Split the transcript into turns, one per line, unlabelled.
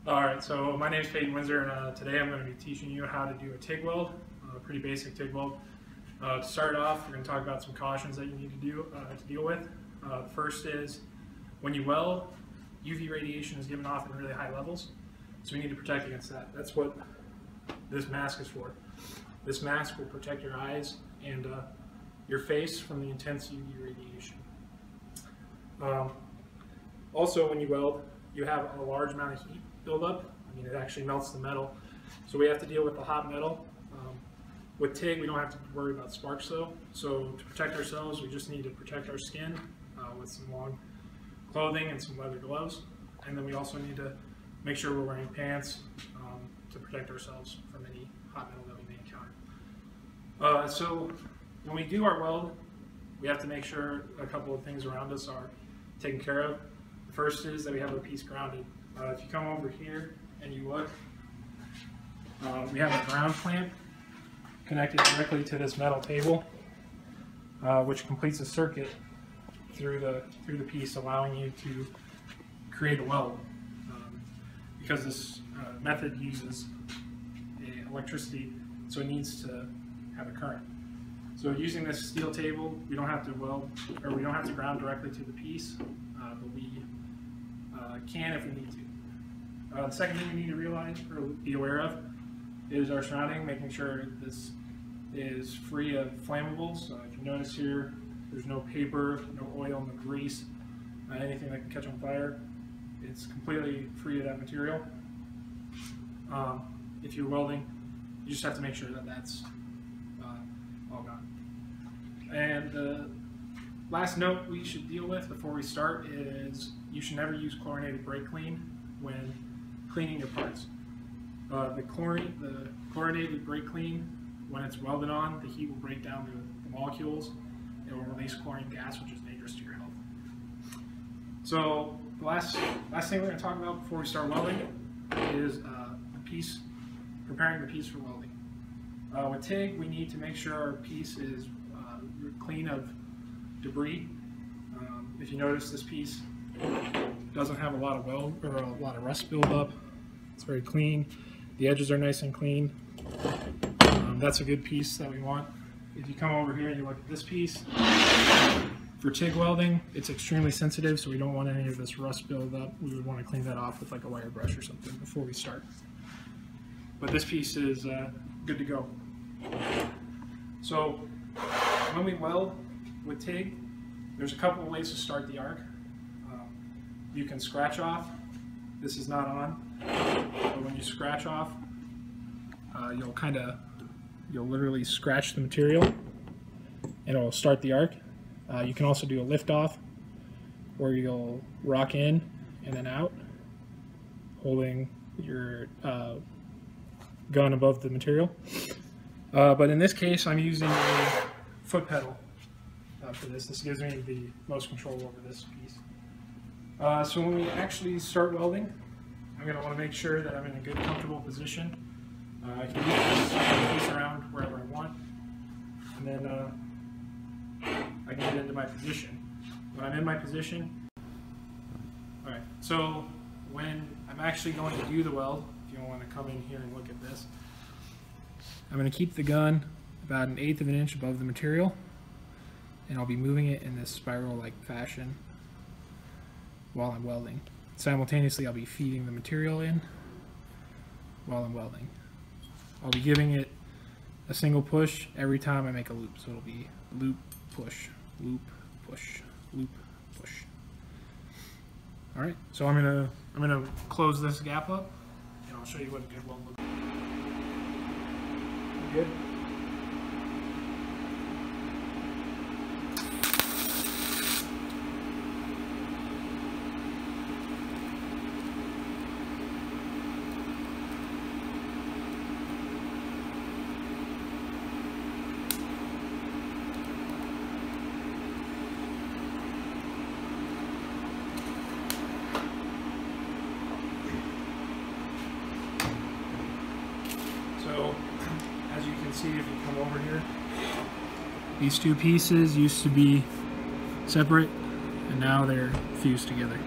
Alright, so my name is Payton Winsor, and today I'm going to be teaching you how to do a TIG weld, a pretty basic TIG weld. To start off, we're going to talk about some cautions that you need to deal with. The first is, when you weld, UV radiation is given off at really high levels, so we need to protect against that. That's what this mask is for. This mask will protect your eyes and your face from the intense UV radiation. Also, when you weld, you have a large amount of heat build up. I mean, it actually melts the metal. So we have to deal with the hot metal. With TIG, we don't have to worry about sparks though. So to protect ourselves, we just need to protect our skin with some long clothing and some leather gloves. And then we also need to make sure we're wearing pants to protect ourselves from any hot metal that we may encounter. So when we do our weld, we have to make sure a couple of things around us are taken care of. The first is that we have our piece grounded. If you come over here and you look, we have a ground clamp connected directly to this metal table, which completes a circuit through the piece, allowing you to create a weld. Because this method uses electricity, so it needs to have a current. So using this steel table, we don't have to weld, or we don't have to ground directly to the piece, but we can if we need to. The second thing we need to realize or be aware of is our surrounding, making sure this is free of flammables. If you notice here, there's no paper, no oil, no grease, anything that can catch on fire. It's completely free of that material. If you're welding, you just have to make sure that that's all gone. And the last note we should deal with before we start is you should never use chlorinated brake clean when cleaning your parts. The chlorinated brake clean, when it's welded on, the heat will break down the molecules. It will release chlorine gas, which is dangerous to your health. So the last thing we're going to talk about before we start welding is preparing the piece for welding. With TIG, we need to make sure our piece is clean of debris. If you notice, this piece doesn't have a lot of weld or a lot of rust buildup. It's very clean. The edges are nice and clean. That's a good piece that we want. If you come over here and you look at this piece, for TIG welding, it's extremely sensitive, so we don't want any of this rust buildup. We would want to clean that off with like a wire brush or something before we start. But this piece is good to go. So when we weld with TIG, there's a couple of ways to start the arc. You can scratch off. This is not on, but when you scratch off, you'll literally scratch the material and it'll start the arc. You can also do a lift off where you'll rock in and then out, holding your gun above the material. But in this case, I'm using a foot pedal for this. This gives me the most control over this piece. So when we actually start welding, I'm going to want to make sure that I'm in a good, comfortable position. I can move this piece around wherever I want, and then I can get into my position. When I'm in my position, alright, so when I'm actually going to do the weld, if you want to come in here and look at this, I'm going to keep the gun about 1/8 of an inch above the material, and I'll be moving it in this spiral-like fashion while I'm welding. Simultaneously, I'll be feeding the material in while I'm welding. I'll be giving it a single push every time I make a loop, so it'll be loop, push, loop, push, loop, push. All right, so I'm gonna close this gap up, and I'll show you what a good weld looks like. Good. So, as you can see, if you come over here, these two pieces used to be separate, and now they're fused together.